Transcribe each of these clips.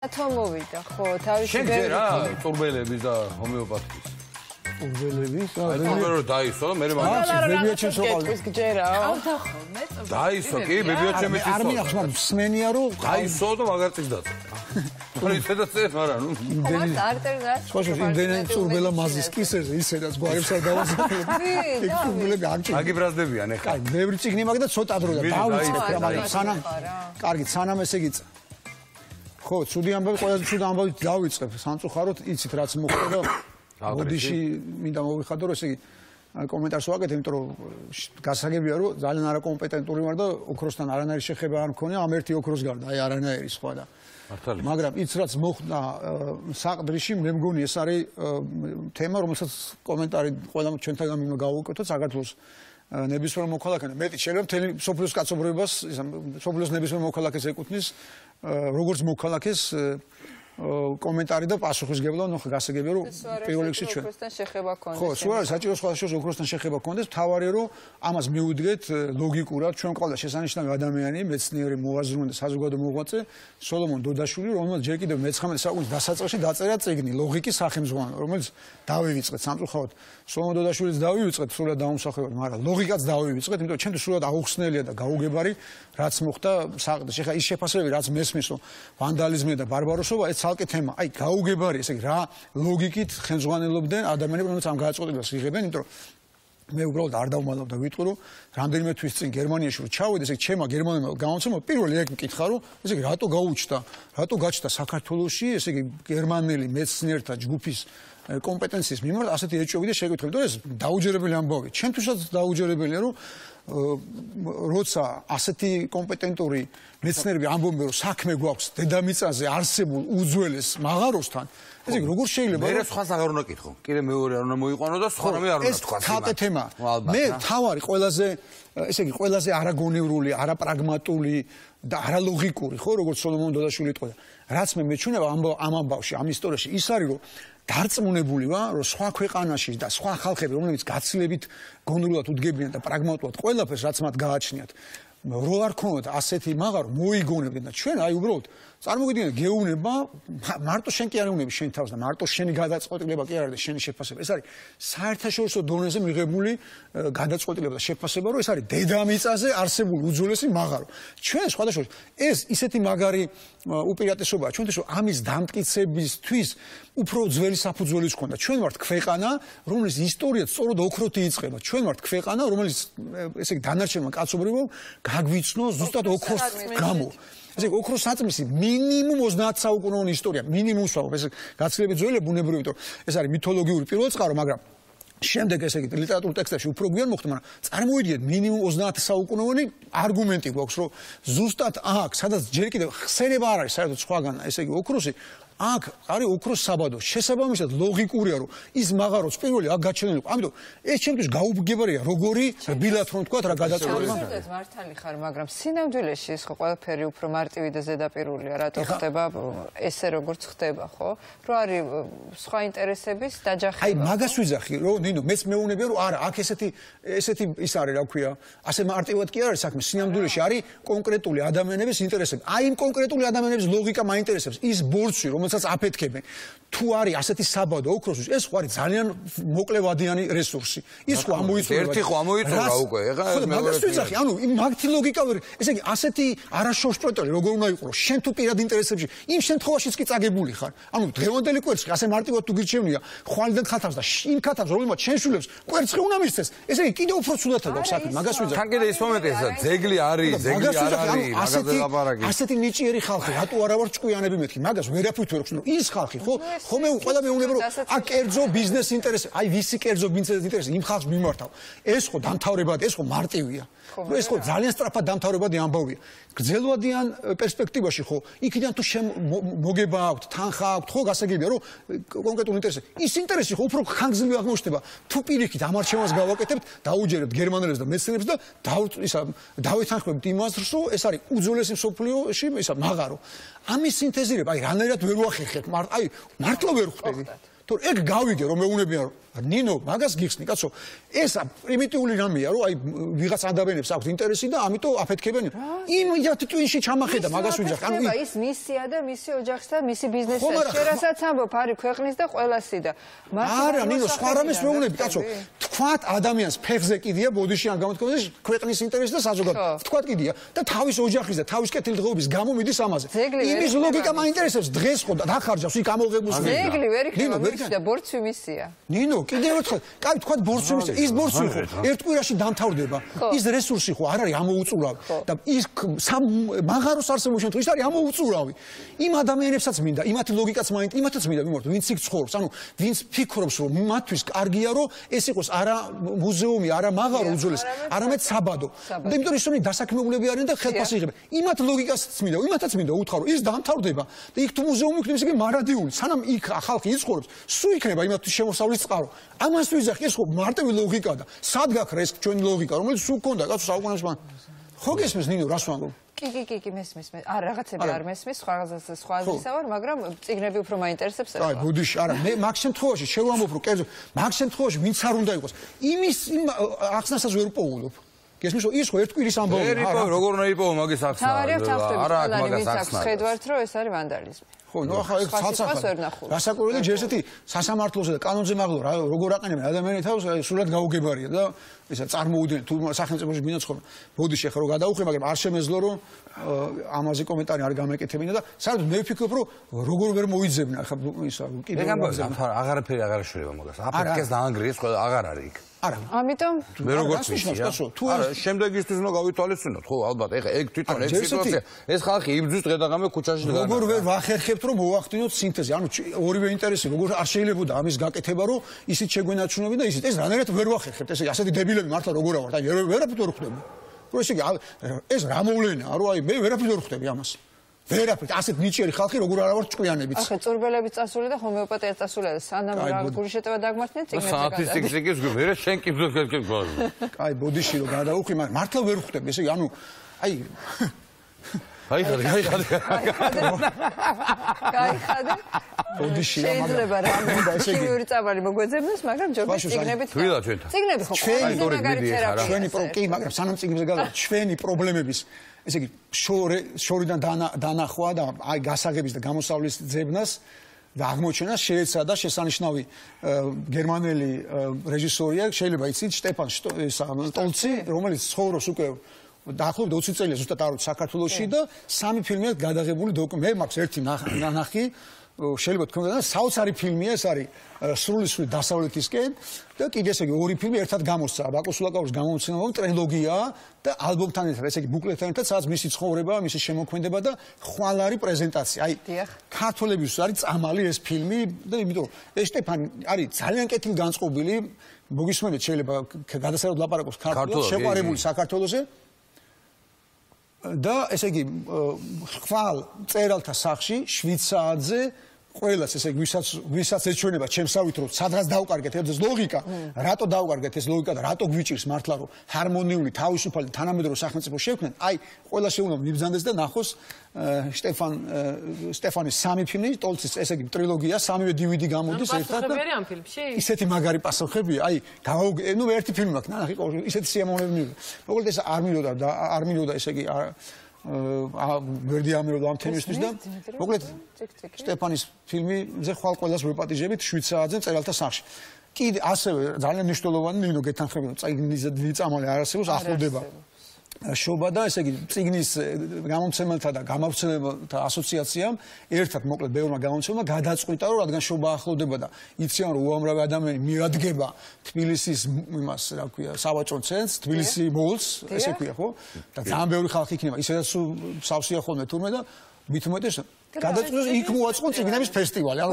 რატომ მოვიდა ხო თავისი შენ ჯერ რა ტურბელების და ჰომეოპათიის ტურბელების ტურბელო დაისო მე ბებიაჩემს გეტყვის გჯერა დაისო კი ბებიაჩემის არ მინახს მაგრამ სმენია რომ დაისო და მაგარწის დაწყ ისედაც არა ნუ იმდენი არტერგას იმდენი ტურბელა მაზის კისერზე ისედაც გვარებს არ დავაზრდები ეგ ტურბელები არჩი აგიბრაზდებიან ეხლა აი ბევრი წიგნი მაგ და ცოტა დრო და დავიწყებ რა მაგრამ სანამ კარგი სანამ ესე იგი ხო ცუდი ამბავი ყველაზე ცუდი ამბავი დავიწყებ სამწუხაროდ იცით რაც მოხდა და ოდიში მინდა მოვიხადო რომ ესე იგი კომენტარს ვაკეთებ იმიტომ რომ გასაგებია რომ ძალიან არაკომპეტენტური ვარ და ოქროსთან არანაირი შეხება არ მქონია ამ ერთი ოქროს გარდა აი არანაირი სხვა და მაგრამ იც რაც მოხდა საყდრიში მე მგონი ეს არის თემა რომელსაც კომენტარი ყველა ჩვენთაგან მინდა გავუკეთოთ საქართველოს ნებისმიერ მოქალაქეს მეტი შეიძლება მთელი სოფლის კაცობრიობას სოფლის ნებისმიერ მოქალაქეს ეკუთვნის როგორც მოქალაქეს კომენტარი და პასუხისგებლობა ნახე გასაგებია რომ პირველ რიგში ჩვენ ოქროსთან შეხება ქონდეს ხო სულ არის საჭირო სხვადასხვა ოქროსთან შეხება ქონდეს თავარია რომ ამას მივუდგეთ ლოგიკურად ჩვენ ყავდა შესანიშნავი ადამიანი მეცნიერი მოაზროვნე და საზოგადო მოღვაწე სოლომონ დოდაშვილი რომელსაც ჯერ კიდევ მე-19 საუკუნის დასაწყისში დაწერა წიგნი ლოგიკის სახელმძღვანელო რომელიც დავივიწყეთ სამწუხაროდ სოლომონ დოდაშვილიც დავივიწყეთ სულად დაუმსახურებლად მაგრამ ლოგიკაც დავივიწყეთ იმიტომ რომ ჩემთვის სულად აუხსნელია და გაუგებარი რაც მოხდა საყდრში ხა ის შეფასებები რაც მესმის რომ ვანდალიზმი და ბარბაროსობა ეს ცალკე თემა აი გაუგებარი ესე იგი რა ლოგიკით ხელმძღვანელობდნენ ადამიანები რომელსაც ამ გადაწყვეტილებას იღებენ იმიტომ რომ მე უბრალოდ არ დავმალავ და ვიტყვი რომ რამდენიმე თვის წინ გერმანიაში რომ ჩავედი ესე იგი ჩემმა გერმანელმა გამოცემამ პირველი ეგ მკითხა რომ ესე იგი რატო გაჩნდა საქართველოში ესე იგი გერმანელი მეცნიერთა ჯგუფის კომპეტენციის მიმართ ასეთი ეჭვები და შეკითხვები და ეს დაუჯერებელი ამბავია ჩემთვისაც დაუჯერებელია რომ როცა ასეთი კომპეტენტური მეცნიერები ამბობენ რომ საქმე გვაქვს დედამიწაზე არსებულ უძველეს მაღაროსთან ესე იგი როგორ შეიძლება მე სხვას აღარ უნდა კითხო კიდე მეორე არ უნდა მოიყვანო და სხვა რამე არ უნდა თქვა ეს თალყე თემა მე თავარი ყველაზე ესე იგი ყველაზე არაგონევრული არაპრაგმატული და არალოგიკური ხო როგორც სოლომონ დოდაშვილი იტყოდა რაც მე მეჩვენება ამ ამბავში ამ ისტორიაში ის არის რომ დარწმუნებული ვარ რომ სხვა ქვეყანაში და სხვა ხალხები რომლებიც გაცილებით გონურულად უდგებიან და პრაგმატულად ყველაფერს რაც მათ გააჩნიათ რო არ ქონოთ ასეთი მაღარო მოიგონებდნენ და ჩვენ აი უბრალოდ წარმოგიდგენთ გეუნება მარტო შენ კი არ ეუნები შენ თავს და მარტო შენი გადაწყვეტილება კი არ არის და შენი შეფასება ეს არის საერთაშორისო დონეზე მიღებული გადაწყვეტილება და შეფასება რომ ეს არის დედამიწაზე არსებული უძველესი მაღარო ჩვენ სხვადასხვა ეს ისეთი მაგარი უპირატესობაა ჩვენთვის რომ ამის დამტკიცებისთვის უფრო ძველი საფუძველი ჰქონდა ჩვენ ვართ ქვეყანა რომლის ისტორიაც სწორედ ოქროთი იწყება ჩვენ ვართ ქვეყანა რომელიც ესე იგი დანარჩენმა კაცობრიობამ გაგვიცნო ზუსტად ოქროს გამო ესე იგი ოქროს საწმისი მინიმუმ 30 საუკუნოვანი ისტორია მინიმუმ ვსვამობ ეს გაცილებით ძველია ბუნებრივი იმიტომ ეს არის მითოლოგიური პირველ წყარო მაგრამ შემდეგ ესე იგი ლიტერატურულ ტექსტებში უფრო გვიან მოხდა მაგრამ წარმოვიდგინეთ მინიმუმ 30 საუკუნოვანი არგუმენტი გვაქვს რომ ზუსტად აქ სადაც ჯერ კიდევ ხსენება არ არის საერთოდ სხვაგან ესე იგი ოქროსი აქ არის ოქროს საბადო შესაბამისად ლოგიკურია რომ ის მაღაროც პირველი აქ გაჩენილიყო ამიტომ ეს ჩემთვის გაუგებარია როგორი ბილათ რომ თქვა რა გადაწყვეტილება მართალი ხარ მაგრამ სინამდვილეში ეს ხო ყველაფერი უფრო მარტივი და ზედაპირულია რატო ხდება ესე როგორც ხდება ხო რომ არის სხვა ინტერესების დაჯახება აი მაგას ვიძახი რომ ნინო მეც მეუბნებია რომ არა აქ ესეთი ის არის რა ქვია ასე მარტივად კი არ არის საქმე სინამდვილეში არის კონკრეტული ადამიანების ინტერესები აი იმ კონკრეტული ადამიანების ლოგიკა მაინტერესებს ის ბორცვი რომელსაც აფეთქებენ თუ არის ასეთი საბადო ოქროსის ეს ხო არის ძალიან მოკლევადიანი რესურსი ის ხო ამოიწურება ერთი ხო ამოიწურა უკვე ეხლა მაგას ვიძახი ანუ მაგთი ლოგიკა ვერ ესე იგი ასეთი არაშოშტროტელი როგორ უნდა იყოს შენ თუ პირად ინტერესებში იმ შემთხვევაშიც კი წაგებული ხარ ანუ დღევანდელი კვერცხი ასე მარტივად თუ გირჩევნია ხვალიდან ხათავს და იმ ხათავს რომელმაც შენ შვილებს კვერცხი უნდა მისცეს ესე იგი კიდევ უფრო ცუდად აქვს საქმე მაგას ვიძახი თან კიდე ის მომენტი ესა ძეგლი არის ძეგლი არ არის მაგაზე ლაპარაკი ასეთი ნიჭიერი ხალხი რატო არა ვარ ჭკვიანები მეთქი მაგას ვერაფრით ვერ ხსნო ის ხალხი ხო ხომ ყველა მეუბნება რომ აქ კერძო ბიზნეს ინტერესი აი ვისი კერძო ბიზნეს ინტერესი იმ ხალხს მიმართავ ეს ხო დამთავრებად ეს ხო მარტივია ეს ხო ძალიან სწრაფად დამთავრებადი ამბავია გრძელვადიან პერსპექტივაში ხო იქიდან თუ მოგება აქვთ თანხა აქვთ ხო გასაგებია რომ კონკრეტული ინტერესი ის ინტერესი ხო უფრო ხანგრძლივი აღმოჩნდება თუ პირიქით ამ არჩევანს გავაკეთებთ დაუჯერებთ გერმანელებს და მეცნიერებს და დავეთანხმებთ იმას რომ ეს არის უძველესი მსოფლიოში ისა მაღარო ამის სინთეზირება აი რანაირად ვერ ვახერხებ აი მართლა ვერ ხვდები თორე ეგ გავიგე რომ მეუნებიან რომ ნინო მაგას გიხსნი კაცო ეს პრიმიტიული რამეა რომ აი ვიღაც ადამიანებს აქვს ინტერესი და ამიტომ აფეთქებენ იმ თვინში ჩამახედა მაგას ვიძახ ანუ ის მისია და მისი ოჯახის და მისი ბიზნესია შერასაც ამბობ არის ქვეყნის და ყველასი და არა ნინო სხვა რამეს მეუნები კაცო თქვათ ადამიანს ფეხზე კიდია ბოდიში ან გამოთქვამდეს ქვეყნის ინტერესი და საზოგადოების თქვათ კიდია და თავის ოჯახის და თავის კეთილდღეობის გამო მიდის ამაზე იმის ლოგიკა მაინტერესებს დღეს ხო დახარჯავს იქ ამოღებულს ზეგლი ვერ იქნება მისი და ბორცვი მისია ნინო კიდევ ერთხელ კაი თქვათ ბორცვი მისია ის ბორცვი ხო ერთ კვირაში დამთავრდება ის რესურსი ხო არ არის ამოუწურავი და ის მაღაროს არსებობის შემთხვევაში არის ამოუწურავი იმ ადამიანებსაც მინდა იმათ ლოგიკაც იმათაც მინდა მიმართო ვინც იქ ცხოვრობს ანუ ვინც ფიქრობს რომ მათთვის კარგია რომ ეს იყოს არა მუზეუმი არა მაღარო უძველეს არამედ საბადო და იმიტომ რომ ისინი დასაქმებულები არიან და ხელფასი იღებენ იმათ ლოგიკასაც მინდა იმათაც მინდა უთხრა რომ ის დამთავრდება და იქ თუ მუზეუმი იქნება ისე მარადიული სანამ იქ ხალხი იცხოვრობს სულ იქნება იმათთვის შემოსავლის წყარო ამას ვიზახი ეს ხო მარტივი ლოგიკაა და სად გაქრა ეს ჩვენი ლოგიკა რომელიც სულ გქონდა კაცო საუკუნეებს მან ხო გესმის ნინო რას ვამბობ კი მესმის არ რაღაცები არ მესმის სხვა აზრისა ვარ მაგრამ წიგნები უფრო მაინტერესებს ეს აი ბუდიში არა მე მაგ შემთხვევაში შევამბობ რომ კერძო მაგ შემთხვევაში ვინც არ უნდა იყოს იმის ახსნასაც ვერ პოულობ გესმის რომ ის ხო ერთ კვირის ამბავია არა როგორ უნდა იპოვო მაგის ახსნა არა მაგას ახსნა ხედავთ რომ ეს არის ვანდალიზმი ხო ნუ ახლა ეგ ცალსახად გასაკურველი ჯერ ესეთი სასამართლოზე და კანონზე მაღლა როგორ აყენებენ ადამიანის თავს სულად გაუგებარია და ისა წარმოუდგენ თუ სახელმწიფოში მინაცხოვენ ბოდიში ახლა რომ გადაუხე მაგრამ არ შემეძლო რომ ამაზე კომენტარი არ გამეკეთებინა და საერთოდ მე ვფიქრობ რომ როგორ ვერ მოიძებნა ახლა ისა კიდევ აღარაფერი აღარ შეიძლება მაგას აფეთქეს დაანგრიეს ყველა აღარ არის იქ არა ამიტომ მე როგორც ვიცია არა შემდეგისთვის უნდა გავითვალისწინოთ ხო ალბათ ეხა ეგ თვითონ ეგ სიტუაცია ეს ხალხი იბძვის დღე-დაღამე ქუჩაში დგანან როგორ ვერ ვახერხებთ რომ მოვახდინოთ სინთეზი ანუ ორივე ინტერესი როგორ არ შეიძლება ამის გაკეთება რომ ისიც შეგვენაჩუნებინ და ისიც ეს რანაირად ვერ ვახერხებთ ესე ასეთი დებილები მართლა როგორ ავართ აი ვერაფერ ვერ ხვდები რომ ესე ეს რა მოვლენაა რომ აი მე ვერაფერ ვერ ხვდები ამას ვერაფერ ასეთ ნიჭიერი ხალხი როგორ არ ავარ ჭკვიანებიც ახლა წურბელები წასული და ჰომეოპათია წასული და სანამ რა გულიშეტევა დაგმართნეთ წიგნებზე სტატისტიკის ვერა შენ კი ბზოს კაი ბოდიში რომ გადაუხი მაგრამ მართლა ვერ ხვდები ესე ანუ აი გაიხადე ბოდიში შეიძლება რა ქიმიური წამალი მოგვეძებნოს მაგრამ ჯობია წიგნებით წიგნები ხო ჩვენი კი მაგრამ სანამ წიგნებზე გავა ჩვენი პრობლემების ესე იგი შორიდან დანახვა და აი გასაღების და გამოსავლის ძებნას და აღმოჩენას შეეცადა შესანიშნავი გერმანელი რეჟისორია შეიძლება იცით შტეფან სტოლცი რომელიც ცხოვრობს უკვე დაახლოებით 20 წელია ზუსტად არ ვიცი საქართველოში და 3 ფილმია გადაღებული მე მაქვს ერთი ნახი შეიძლება თქვენ და საოცარი ფილმია ეს არის სრული დასავლეთისკენ და კიდე ესე იგი ორი ფილმი ერთად გამოსცა ბაკო სულაკაურის გამომცემლობა ტრილოგია და ალბომთან ერთად ესე იგი ბუკლეტთან ერთად სადაც მისი ცხოვრება მისი შემოქმედება და ხვალარი პრეზენტაცია აი ქართველებისთვის არის წამალი ეს ფილმი და იმიტომ ეს შტეფანი არის ძალიან კეთილ განწყობილი მოგისმენთ შეიძლება გადასარევად ლაპარაკობს ქართულად შეყვარებული საქართველოსზე და ესე იგი ხვალ წერალთა სახში შვიცაძე ყველას ესე იგი ვისაც ეჩვენება ჩემსავით რომ სადღაც დავკარგეთ ეს ლოგიკა რატო დავკარგეთ ეს ლოგიკა და რატო გვიჭირს მართლა რომ ჰარმონიული თავისუფალი თანამედროვე სახელმწიფო შევქმნათ აი ყველა შეუნა მიბრძანდეს და ნახოს სტეფანის 3 ფილმი ტოლცის ესე იგი ტრილოგია 3-ვე DVD გამოდის ერთად და პასუხებია ამ ფილმში ისეთი მაგარი პასუხებია აი ნუ ერთი ფილმი მაქვს ნახე ისეთი სიამოვნებები მივიდა მოკლედ ეს არ მივიდა ესე იგი ვერდი ამეროდა ამ თემისთვის და მოკლედ სტეფანის ფილმზე ხვალ ყველას ვეპატიჟებით შვიცაძე წერალთა სახში კიდე ასევე ძალიან მნიშვნელოვანი ნინო გეთანხმები რომ წიგნის დიდი წამალი არ არსებობს ახლოვდება შობა და ესე იგი წიგნის გამომცემელთა და გამავრცელებელთა ასოციაციამ ერთად მოკლედ ბევრმა გამომცემელმა გადაწყვიტა რომ რადგან შობა ახლოვდება და იციან რომ უამრავი ადამიანი მიადგება თბილისის იმას რა ქვია სავაჭრო ცენტრს თბილისი მოლს ესე ქვია ხო და ძალიან ბევრი ხალხი იქნება ისედაც სავსეა ხოლმე თურმე და მით უმეტეს გადაწყვეტს იქ მოაწყო წიგნების ფესტივალი. ანუ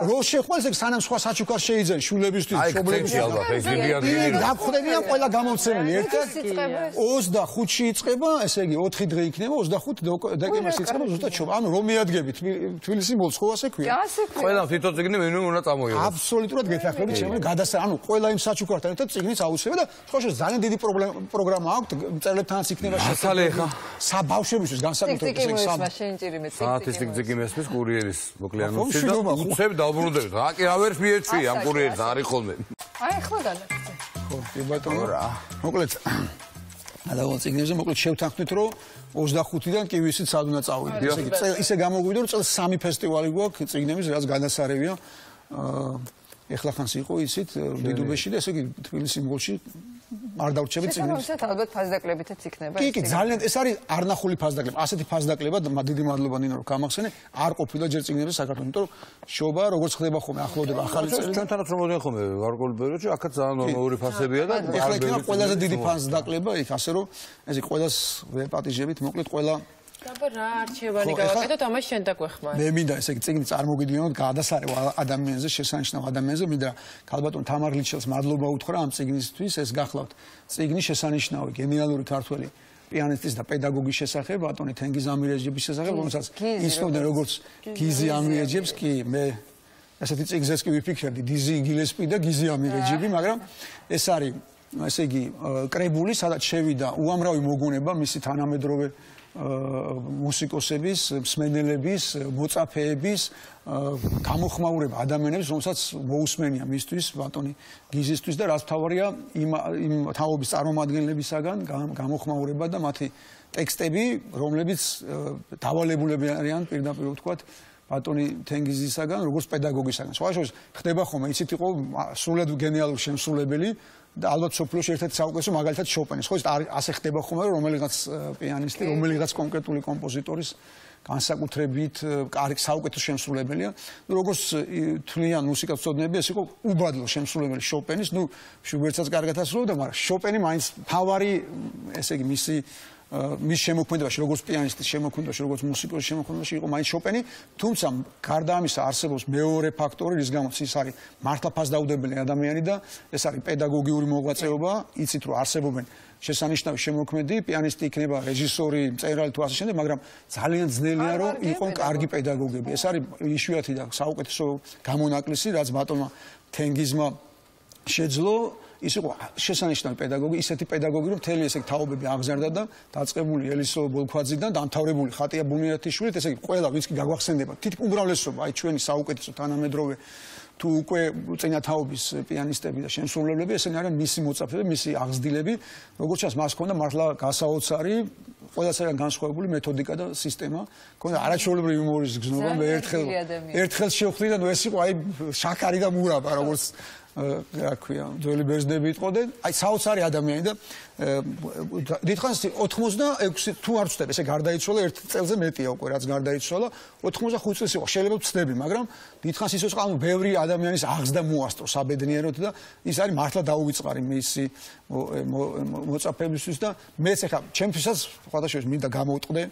რო შეხვალ ეს სანამ სხვა საჩუქარ შეიძენ შულებისთვის, მშობლებისთვის. გაგხვდებიან ყველა გამომცემელი ერთად 25-ში იწყება, ესე იგი 4 დღე იქნება, 25 დეკემბერს იწყება ზუსტად შობა. ანუ რომ მიადგები თბილისი მოლს ხო ასე ქვია. ყველა თვითონ წიგნი მინიმუმ უნდა წამოიღოს. აბსოლუტურად გეთანხმებით შემიძლია ანუ ყველა იმ საჩუქართან ერთად წიგნიც აუცილებლად და სხვა ძალიან დიდი პროგრამა აქვს, მწერლებთანაც იქნება შესაძლებელი ხა. საბავშვებისთვის განსაკუთრებით ეს საათის ციგციგი მესმის კურიერის მოკლე ანონსი და უცებ დაუბრუნდებით. რა კი ავერს მიეჩვი ამ კურიერს არის ხოლმე. აი ახლა განაგრძე. ხო, კი ბატონო. მოკლედ გადავვალ ციგნებზე, მოკლედ შევთანხმდით, რომ 25-დან კი ვიცით სად უნდა წავიდეთ. ისე გამოგვივიდა, რომ წელს 3 ფესტივალი გვაქვს ციგნების, რაც განასარევია. ეხლა ხანს იყო იცით დიდუბეში და ესე იგი თბილისის მოლში არ დავრჩებით ციგნებს. ისეთ ალბათ ფასდაკლებითაც იქნება. კი, ძალიან ეს არის არნახული ფასდაკლება. ასეთი ფასდაკლება დიდი მადლობა ნინო რომ გამახსენე, არ ყოფილა ჯერ ციგნებზე საქართველოს, იმიტომ რომ შობა როგორც ხდება ხოლმე ახლოვდება ახალი წელი. ჩვენთანაც რომ მოდიან ხოლმე გარკვეულ პერიოდში, აქაც ძალიან ნორმალური ფასებია და ეხლა იქნება ყველაზე დიდი ფასდაკლება იქ, ასე რომ ესე ყველას ვეპატიჟებით, მოკლედ ყველა დაბა რა არჩევანი გავაკეთოთ, ამას შენ დაგვეხმარ. მე მინდა ესე იგი ციგნი წარმოგიდგენოთ გადასარევ ადამიანზე, შესანიშნავ ადამიანზე, მინდა ქალბატონ თამარ ლიჩელს მადლობა უთხრა ამ ციგნისთვის, ეს გახლავთ ციგნი შესანიშნავი, გენიალური ქართველი პიანისტის და პედაგოგის შესახებ, ბატონი თენგიზ ამირეჯიბის შესახებ, რომელსაც იცნობდნენ როგორც გიზი ამირეჯიბს, კი მე ასეთი ციგზეს კი ვიფიქრებდი, დიზი გილესპი და გიზი ამირეჯიბი, მაგრამ ეს არის ესე იგი კრებული, სადაც შევიდა უამრავი მოგონება მისი თანამედროვე მუსიკოსების, მსმენელების, მოწაფეების გამოხმაურება ადამიანებს, რომელსაც მოусმენია მისთვის, ბატონი გიზისთვის და რაც თავარია იმ თაობის წარმომადგენლებისაგან გამოხმაურება და მათი ტექსტები, რომლებიც დავალებულები არიან პირდაპირ ვთქვათ ბატონი თენგიზისაგან, როგორც პედაგოგისაგან. სხვა შორის ხდება ხოლმე, იცით იყო სრულად გენიალური შემსრულებელი და ალბათ სოფლიოში ერთ-ერთი საუკეთესო მაგალითად შოპენი. ხო, ასე ხდება ხოლმე, რომ რომელიღაც პიანისტი, რომელიღაც კონკრეტული კომპოზიტორის განსაკუთრებით კარგი საუკეთესო შემსრულებელია. ნუ როგორც თვლიან მუსიკათმცოდნეები, ეს იყო უბადლო შემსრულებელი შოპენის, ნუ შუბერტსაც კარგად ასრულებდა, მაგრამ შოპენი მაინც თავარი, ესე იგი მის შემოქმედებაში, როგორც პიანისტის შემოქმედებაში, როგორც მუსიკოსის შემოქმედებაში იყო მაინც შოპენი, თუმცა გარდა ამისა არსებობს მეორე ფაქტორი, რის გამოც ის არის მართლა ფასდაუდებელი ადამიანი და ეს არის პედაგოგიური მოღვაწეობა, იცით რომ არსებობენ შესანიშნავი შემოქმედი, პიანისტი იქნება რეჟისორი, მწერალი თუ ასე შემდეგ, მაგრამ ძალიან ძნელია რომ იყოს კარგი პედაგოგები. ეს არის იშვიათი და საუკეთესო გამონაკლისი, რაც ბატონმა თენგიზმა შეძლო. ის იყო შესანიშნავი პედაგოგი, ისეთი პედაგოგი, რომ მთელი ესე თაობები აღზარდა და დაწყებული ელისო ბოლქვაძიდან დამთავრებული ხატია ბუნიათიშვილით, ესე იგი ყველა ვინც კი გაგვახსენდება, თითქმის უმრავლესობა, აი ჩვენი საუკეთესო თანამედროვე თუ უკვე წინა თაობის პიანისტები და შემსრულებლები, ესენი არიან მისი მოწაფეები, მისი აღზრდილები, როგორც ჩანს, მას ჰქონდა მართლა გასაოცარი ყველასაგან განსხვავებული მეთოდიკა და სისტემა, ჰქონდა არაჩვეულებრივი იუმორის გზნობა, მე ერთხელ შევხვდი და ნუ ეს იყო აი შაქარი და მურაბა, როგორც რა ქვია, ძველი ბერძნები იტყოდნენ, აი საოცარი ადამიანი და დიდხანს 86 თუ არ ვცდები, ესე გარდაიცვალა ერთ წელზე მეტია უკვე რაც გარდაიცვალა, 85 წელს იყო, შეიძლება ვცდები, მაგრამ დიდხანს ის იყო, ანუ ბევრი ადამიანის აღზრდა მოასწრო საბედნიეროდ და ის არის მართლა დაუვიწყარი მისი მოწაფეებისთვის და მეც ახლა ჩემთვისაც სხვადასხვა მინდა გამოვტყდე,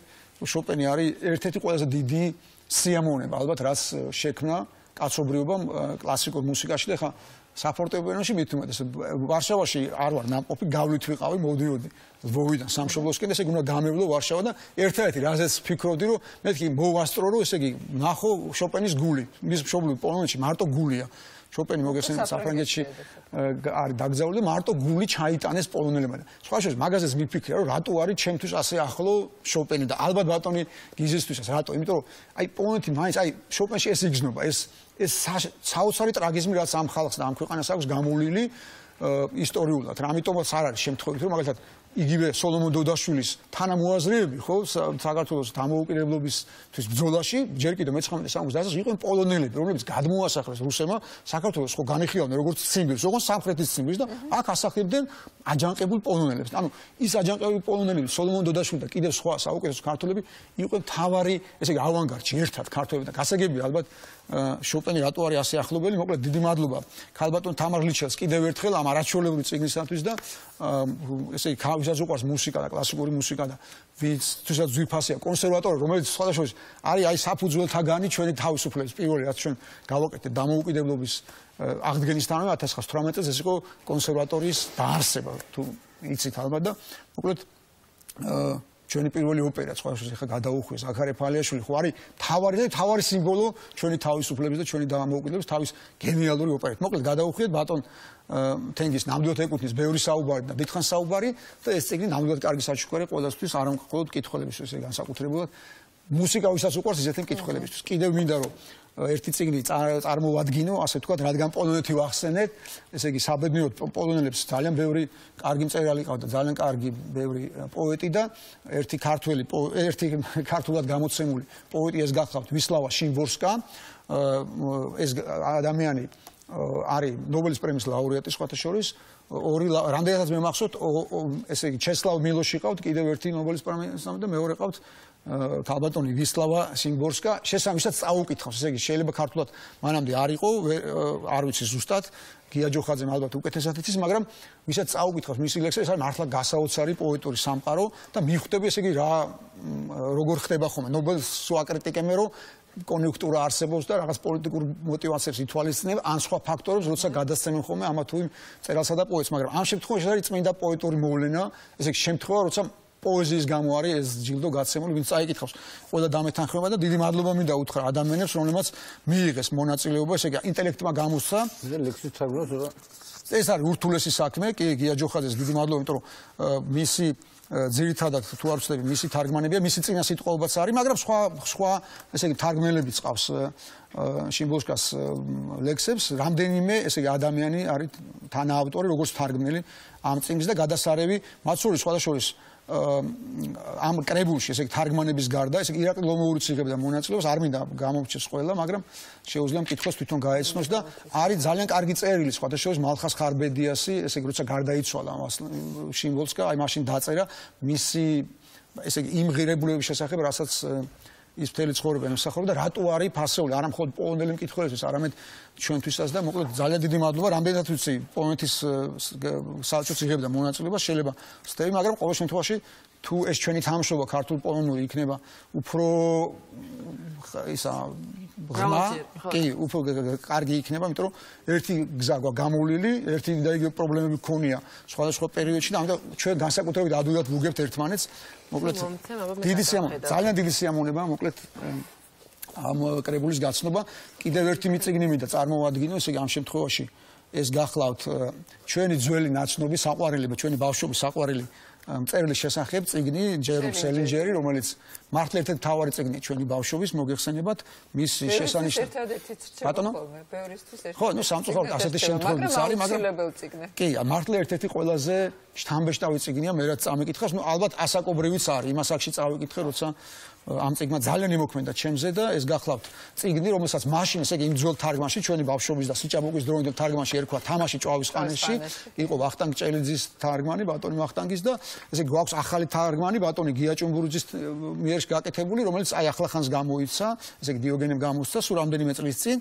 შოპენი არის ერთ-ერთი ყველაზე დიდი სიამოვნება, ალბათ რაც შექმნა კაცობრიობამ კლასიკურ მუსიკაში და ახლა საფორტეპიანოში მით უმეტეს ვარშავაში არ ვარ ნამყოფი გავლით ვიყავი მოდიოდი ლვოვიდან სამშობლოსკენ ესე იგი უნდა გამევლო ვარშავა და ერთ-ერთი რაზეც ფიქრობდი რომ მეთქი მოვასწრო რომ ესე იგი ნახო შოპენის გული მის მშობლური პოლონეთში მარტო გულია შოპენი მოგესწრება საფრანგეთში არის დაკრძალული და მარტო გული ჩაიტანეს პოლონელებმა და სხვა შორის მაგაზეც მიფიქრე რომ რატო არის ჩემთვის ასე ახლო შოპენი და ალბათ ბატონი გიზისთვისაც რატო იმიტომ რომ აი პოლონეთი მაინც აი შოპენში ეს იგრძნობა ეს საოცარი ტრაგიზმი რაც ამ ხალხს და ამ ქვეყანას აქვს გამოვლილი ისტორიულად რა ამიტომაც არ არის შემთხვევით რომ მაგალითად იგივე სოლომონ დოდაშვილის თანამოაზრეები ხო საქართველოს დამოუკიდებლობისთვის ბრძოლაში ჯერ კიდევ მე-19 წელს იყვნენ პოლონელები რომლებიც გადმოასახლეს რუსებმა საქართველოს ხო განიხილავდნენ როგორც ციმბირს როგორც სამხრეთის ციმბირს და აქ ასახლებდნენ აჯანყებულ პოლონელებს ანუ ის აჯანყებულ პოლონელები სოლომონ დოდაშვილი და კიდევ სხვა საუკეთესო ქართველები იყვნენ თავარი ესე იგი ავანგარდში ერთად ქართველები და გასაგებია ალბათ შოპენი რატო არის ასე ახლობელი მოკლედ დიდი მადლობა ქალბატონ თამარ ლიჩელს კიდევ ერთხელ ამ არაჩვეულებრივი წიგნისათვის და ესე იგი ვისაც უყვარს მუსიკა და კლასიკური მუსიკა და ვისაც ძვირფასია კონსერვატორი რომელიც სხვადასხვა არის აი საფუძველთაგანი ჩვენი თავისუფლების პირველი რაც ჩვენ გავაკეთეთ დამოუკიდებლობის აღდგენისთანავე 1918 წელს ეს იყო კონსერვატორიის დაარსება თუ იცით ალბათ და მოკლედ ჩვენი პირველი ოპერა სხვადასხვა ხა გადაუხვეს აქარე ფალიაშვილი ხო არის თავარი სიმბოლო ჩვენი თავისუფლების და ჩვენი დამოუკიდებლობის თავის გენიალური ოპერა. მოკლედ გადაუხვიეთ ბატონ თენგიზ ნამდვილად ეკუთვნის ბევრი საუბარი და დიდხანს საუბარი და ეს წიგნი ნამდვილად კარგი საჩუქარი ყველასთვის არ მხოლოდ კითხველებისთვის განსაკუთრებულად მუსიკა ვისაც უყვარს ისეთი მკითხველებისთვის. კიდევ მინდა რომ ერთი წიგნი წარმოვადგინო, ასე ვთქვათ, რადგან პოლონეთი ვახსენეთ, ესე იგი საბედნიეროდ პოლონელებს ძალიან ბევრი კარგი მწერალი ყავდა, ძალიან კარგი ბევრი პოეტი და ერთი ქართულად გამოცემული პოეტი ეს გახლავთ ვისლავა შიმბორსკა, ეს ადამიანი არის ნობელის პრემიის ლაურეატი სხვათა შორის, რამდენადაც მე მახსოვთ, ესე იგი ჩესლავ მილოში ყავთ კიდევ ერთი ნობელის პრემიის და მეორე ყავთ ქალბატონი ვისლავა შიმბორსკა, შესაბამისად წაუკითხავს, ესე იგი შეიძლება ქართულად მანამდე არ იყო, არ ვიცი ზუსტად, გია ჯოხაძემ ალბათ უკეთესად იცის, მაგრამ ვისაც წაუკითხავს მისი ლექსები, ეს არის მართლა გასაოცარი პოეტური სამყარო და მიხვდები, ესე იგი როგორ ხდება ხოლმე ნობელს უაკრიტიკებენ, რომ კონიუნქტურა არსებობს და რაღაც პოლიტიკურ мотиваციებს ითვალისწინებ, ან სხვა ფაქტორებს, როცა გადასცემენ ხოლმე ამა თუ იმ წერალსა და პოეტს, მაგრამ ამ შემთხვევაში ეს არის წმინდა პოეტური მოვლენა, ესე იგი შემთხვევა, როცა პოეზიის გამო არის ეს ჯილდო გაცემული, ვინც წაიკითხავს. ყველა დამეთანხმება და დიდი მადლობა მინდა უთხრა ადამიანებს, რომლებმაც მიიღეს მონაწილეობა, ესე იგი ინტელექტმა გამოსცა. ლექსის თარგმნა ეს არის ურთულესი საქმე, კი გია ჯოხაძეს დიდი მადლობა, იმიტომ რომ მისი ძირითადად თუ არ ვცდები, მისი თარგმანებია, მისი წინა სიტყვებიც არის, მაგრამ სხვა ესე იგი თარგმნელები წავს შიმბორსკას ლექსებს, რამდენიმე ესე იგი ადამიანი არის თანაავტორი, როგორც თარგმნელი ამ წიგნის და გადასარევი მათ შორის სხვათა შორის ამ კრებულში ესე იგი თარგმანების გარდა ესე იგი ირაკლი ლომოურიც იღებდა მონაწილეობას, არ მინდა გამომრჩეს ყველა, მაგრამ შეუძლია მკითხველს თვითონ გაეცნოს და არის ძალიან კარგი წერილი სხვათა შორის მალხას ხარბედიასი, ესე იგი როცა გარდაიცვალა შიმბორსკა, აი მაშინ დაწერა მისი ესე იგი იმ ღირებულებების შესახებ, რასაც ის მთელი ცხოვრება ემსახურება და რატო არის ფასეული არა მხოლოდ პოლონელი მკითხველისთვის, არამედ ჩვენთვისაც და მოკლედ ძალიან დიდი მადლობა, რამდენად ვიცი პოლონეთის საელჩოც იღებდა მონაწილეობას, შეიძლება ვცდები, მაგრამ ყოველ შემთხვევაში თუ ეს ჩვენი თამაშობა ქართულ-პოლონური იქნება უფრო ისა ღრმა, კი, უფრო კარგი იქნება, იმიტომ რომ ერთი გზა გვაქვს გამოვლილი, ერთი და იგივე პრობლემები გქონია სხვადასხვა პერიოდში და ამიტომ ჩვენ განსაკუთრებით ადვილად ვუგებთ ერთმანეთს. მოკლედ დიდი სიამოვნებაა, ძალიან დიდი სიამოვნებაა, მოკლედ ამ კრებულის გაცნობა. კიდევ ერთი მიწიგნი მინდა წარმოვადგინო, ესე იგი ამ შემთხვევაში ეს გახლავთ ჩვენი ძველი ნაცნობი საყვარელი, ჩვენი ბავშვობის საყვარელი მწერლის შესახებ წიგნი ჯერომ სელინჯერი, რომელიც მართლა ერთ-ერთი მთავარი წიგნი ჩვენი ბავშვობის, მოგეხსენებათ მის შესანიშნავად. ბატონო, ბევრისთვის ერთ-ერთი. ხო, ნუ სამწუხაროდ ასეთი შემთხვევებიც არის, მაგრამ კი, მართლა ერთ-ერთი ყველაზე შთამბეჭდავი წიგნია, მე რაც წამიკითხავს, ნუ ალბათ ასაკობრივიც არის, იმას აქში წავიკითხე, როცა ამ წიგნმა ძალიან იმოქმედა ჩემზე და ეს გახლავთ წიგნი, რომელსაც მაშინ ესე იგი იმ ძველ თარგმანში, ჩვენი ბავშვობის და სიჭაბუკის დროინდელ თარგმანში ერქვა თამაში ჭვავის ყანაში, იყო ვახტანგ ჭელიძის თარგმანი, ბატონი ვახტანგის და ესე იგი გვაქვს ახალი თარგმანი, ბატონი გია ჭუმბურიძის მიერ გაკეთებული, რომელიც აი ახლახანს გამოიცა, ესე იგი დიოგენემ გამოსცა სულ რამდენიმე წლის წინ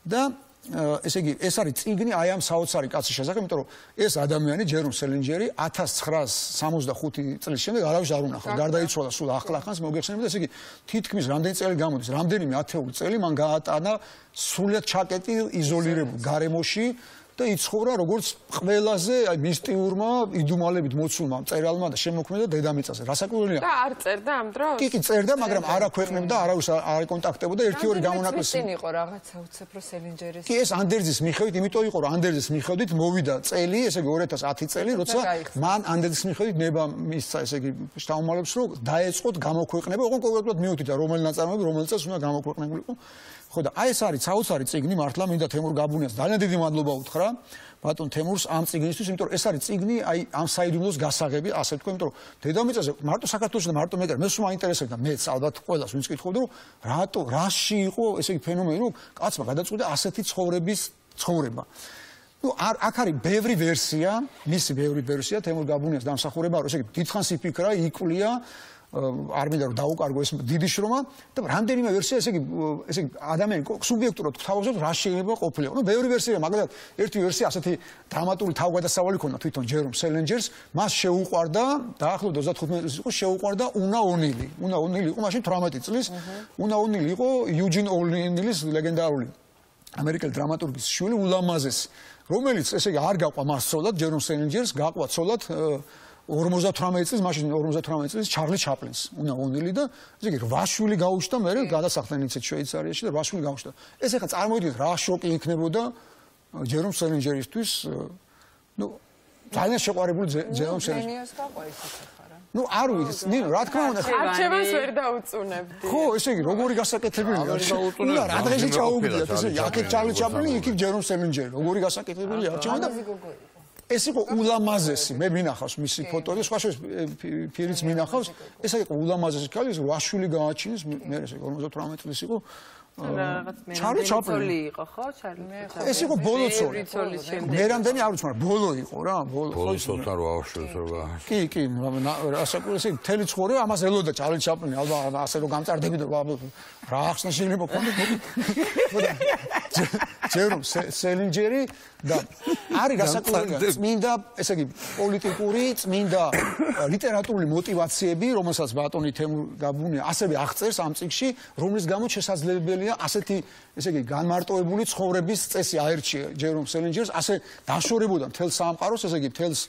და ესე იგი ეს არის წიგნი აი ამ საოცარი კაცის შესახებ, იმიტომ რომ ეს ადამიანი ჯერომ სელინჯერი 1965 წლის შემდეგ არავის არ უნახავს, გარდაიცვალა სულ ახლახანს, მოგეხსენებათ, ესე იგი თითქმის რამდენი წელი გამოდის, რამდენიმე ათეული წელი მან გაატანა სრულიად ჩაკეტილ იზოლირებულ გარემოში და იცხოვრა როგორც ყველაზე აი მისტიურმა იდუმალებით მოცულმა მწერალმა და შემოქმედა დედამიწაზე. რასაკვირველია. და არ წერდა ამ დროს? კი, წერდა, მაგრამ არ აქვეყნებდა, არავის არ ეკონტაქტებოდა, ერთი-ორი გამონაკლისი. წინ იყო რაღაცა უცებრო სელინჯერის. კი, ეს ანდერძის მიხედვით, იმიტომ იყო, რომ ანდერძის მიხედვით მოვიდა წელი, ესე იგი 2010 წელი, როცა მან ანდერძის მიხედვით ნება მისცა, ესე იგი შთამომავლებს, რომ დაეწყოთ გამოქვეყნება, ოღონდ კონკრეტულად მიუთითა, რომელი ნაწარმოები, რომელი წელს უნდა გამოქვეყნებულიყო. ხო და აი ეს არის საოცარი წიგნი, მართლა მინდა თემურ გაბუნიას ძალიან დიდი მადლობა უთხრა ბატონ თემურს ამ წიგნისთვის, იმიტომ რომ ეს არის წიგნი აი ამ საიდუმლოს გასაღები, ასე ვთქვი, იმიტომ რომ დედამიწაზე მარტო საქართველოში და მარტო მე მაინტერესებდა, მეც ალბათ ყველას ვინც კითხავდა, რომ რატო რაში იყო ესე იგი ფენომენი, რომ კაცმა გადაწყვიტა ასეთი ცხოვრება. ნუ აქ არის ბევრი ვერსია, მისი ბევრი ვერსია თემურ გაბუნიას დამსახურება, რომ ესე იგი დიდხანს იფიქრა, იკვლია არ მინდა რომ დაუკარგო ეს დიდი შრომა და რამდენიმე ვერსია ესე იგი ადამიანი სუბიექტურად თავაზობს რა შეიძლება ყოფილიყო. ნუ ბევრი ვერსია, მაგალითად ერთი ვერსია ასეთი დრამატული თავგადასავალი ქონდა თვითონ ჯერომ სელინჯერს, მას შეუყვარდა დაახლოებით 35 წლის იყო შეუყვარდა უნა ონილი. უნა ონილი იყო მაშინ 18 წლის. უნა ონილი იყო იუჯინ ონილის ლეგენდარული ამერიკელი დრამატურგის შვილი ულამაზესი, რომელიც ესე იგი არ გაყვა მას ცოლად ჯერომ სელინჯერს, გაყვა ცოლად 58 წლის, მაშინ 58 წლის ჩარლი ჩაპლინს, უნა ონილი და ესე იგი 8 შვილი გაუჩნდა, მე გადასახლდნენ იცით შვეიცარიაში და 8 შვილი გაუჩნდა. ეს ახლა წარმოიდგინეთ რა შოკი იქნებოდა ჯერომ სელინჯერისთვის, ნუ ძალიან შეყვარებული ჯერომ სელინჯერი. გენიოს გაყვა ისიც ახლა რა. ნუ არ ვიცი, ნინო, რა თქმა უნდა, არჩევანს ვერ დაუწუნებდი. ხო, ესე იგი, როგორი გასაკეთებელია. უნდა რა დღეში ჩაუგდიათ, ესე იგი, აქეთ ჩარლი ჩაპლინი, იქით ჯერომ სელინჯერი. როგორი გასაკეთებელია არჩევანი და ეს იყო ულამაზესი, მე მინახავს მისი ფოტოები, სხვა შეიძლება ფირიც მინახავს, ეს იყო ულამაზესი ქალი, 8 შვილი გააჩინეს, მე ესე 58 წლის იყო. ჩარლი ჩაპლინი იყო, ხო, ჩარლი? ეს იყო ბოლო წოლი. მე რამდენი არ ვიცი, მაგრამ ბოლო იყო რა, ბოლო. ბოლო ცოტა რა ავშვილს რა. კი, ასაკურესი მთელი ცხოვრება ამას ელოდა ჩარლი ჩაპლინი, ალბათ ასე რომ გამწარდებიდო, რა ახსნა შეიძლება გქონდეს. ჯერომ სელინჯერი და არის გასაკუთრებული წმინდა, ესე იგი, პოლიტიკური, წმინდა ლიტერატურული мотиваციები, რომელსაც ბატონი თემურ გაბუნია ასევე აღწერს ამ წიგნში, რომლის გამო შესაძლებელია ასეთი, ესე იგი, განმარტოებული ცხოვრების წესი აერჩია ჯერომ სელინჯერს, ასე დაშორებოდა მთელ სამყაროს, ესე იგი, მთელს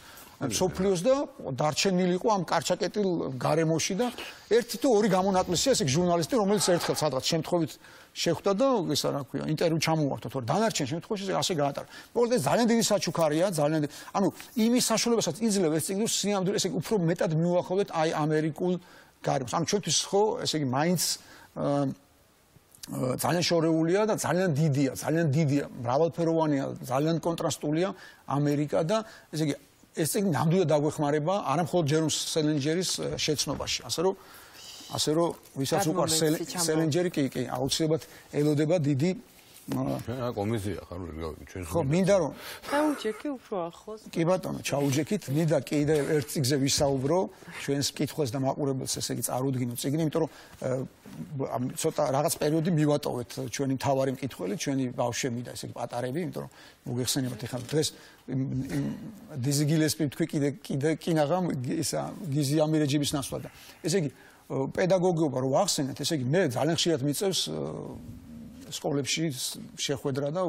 სოფლიოს და დარჩენილი იყო ამ კარჩაკეტილ გარემოში და ერთი თუ ორი გამონაკლისია, ესე იგი, ჟურნალისტი, რომელიც ერთხელ სადღაც შემთხვევით შეხვდა და ისა რა ქვია, ინტერვიუ ჩამოუვარდა, თორე დანარჩენ შემთხვევაში ასე გაატარა. მოკლედ ძალიან დიდი საჩუქარია, ძალიან ანუ იმის საშუალებასაც იძლევა ეს წიგნი სინამდვილე, ესე იგი, უფრო მეტად მიუახლოვდეთ აი ამერიკულ გარემოს. ანუ ჩვენთვის ხო, ესე იგი, მაინც ძალიან შორეულია და ძალიან დიდია, მრავალფეროვანია, ძალიან კონტრასტულია ამერიკა და ესე იგი, ეს წიგნი ნამდვილად დაგვეხმარება არა მხოლოდ ჯერომ სელინჯერის შეცნობაში, ასე რომ ვისაც უყვარს სელინჯერი, კი, აუცილებლად ელოდება დიდი კომისია ხარ ჩვენ ხო, მინდა რომ ჩაუჯექი უფრო ახლოს. კი ბატონო, ჩაუჯექით, მინდა კიდევ ერთ წიგნზე ვისაუბრო, ჩვენს კითხვას და მაყურებელს, ესე იგი, წარუდგინო წიგნი, იმიტომ რომ ცოტა რაღაც პერიოდი მივატოვეთ ჩვენი მთავარი მკითხველი, ჩვენი ბავშვები და ესე იგი პატარები, იმიტომ რომ მოგეხსენებათ ეხლა დღეს დიზი გილესპი თქვი კიდე კინაღამ ისა გიზი ამირეჯიბის ნასვლა და ესე იგი პედაგოგიობა რო ახსენეთ, ესე იგი მე ძალიან ხშირად მიწევს სკოლებში შეხვედრა და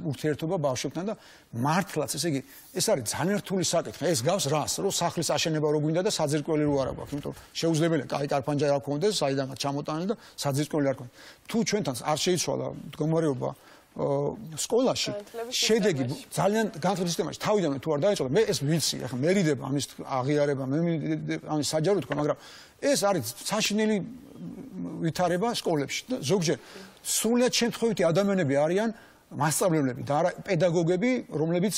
ურთიერთობა ბავშვებთან და მართლაც ესე იგი ეს არის ძალიან რთული საკითხი. ეს გავს რას, რომ სახლის აშენება რო გვინდა და საძირკველი რო არა გვაქვს, იმიტომ რომ შეუძლებელია კაი კარფანჯა რა გქონდეს, საიდანაც ჩამოტანილი და საძირკველი არ გქონდეს. თუ ჩვენთან არ შეიცვალა მდგომარეობა სკოლაში, შედეგი ძალიან განათლების სისტემაში თავიდანვე თუ არ დაეწყო, მე ეს ვიცი, ახლა მერიდება ამის აღიარება, მე ამის საჯარო თქვა, მაგრამ ეს არის საშინელი ვითარება სკოლებში და ზოგჯერ სრულად შემთხვევითი ადამიანები არიან მასწავლებლები და არა პედაგოგები, რომლებიც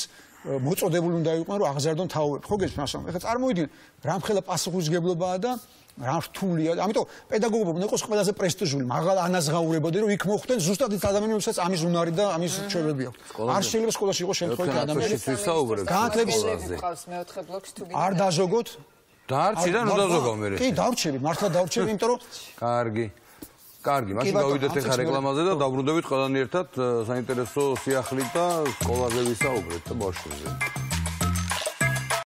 მოწოდებული უნდა იყვნენ, რომ აღზარდონ თაობებს. ხო გესმის მასწავლებელი? ეხლა წარმოვიდგინე, რამხელა პასუხისმგებლობაა და რა რთულია. ამიტომ პედაგოგობა უნდა იყოს ყველაზე პრესტიჟული, მაღალ ანაზღაურებოდი, რომ იქ მოხვდნენ ზუსტად ის ადამიანები, რომელსაც ამის უნარი და ამის ჩვევები აქვს. არ შეიძლება სკოლაში იყოს შემთხვევითი ადამიანები. განათლების ყავს მეოთხე ბლოკში თუ გინდა. არ დაზოგოთ. დაარჩი და ნუ დაზოგავ მე. კი, დავრჩები, მართლა დავრჩები, იმიტომ რომ კარგი, მაშინ გავიდეთ ახლა რეკლამაზე და დაბრუნდებით ყველანი ერთად საინტერესო სიახლით და სკოლაზე ვისაუბრეთ და ბავშვებზე.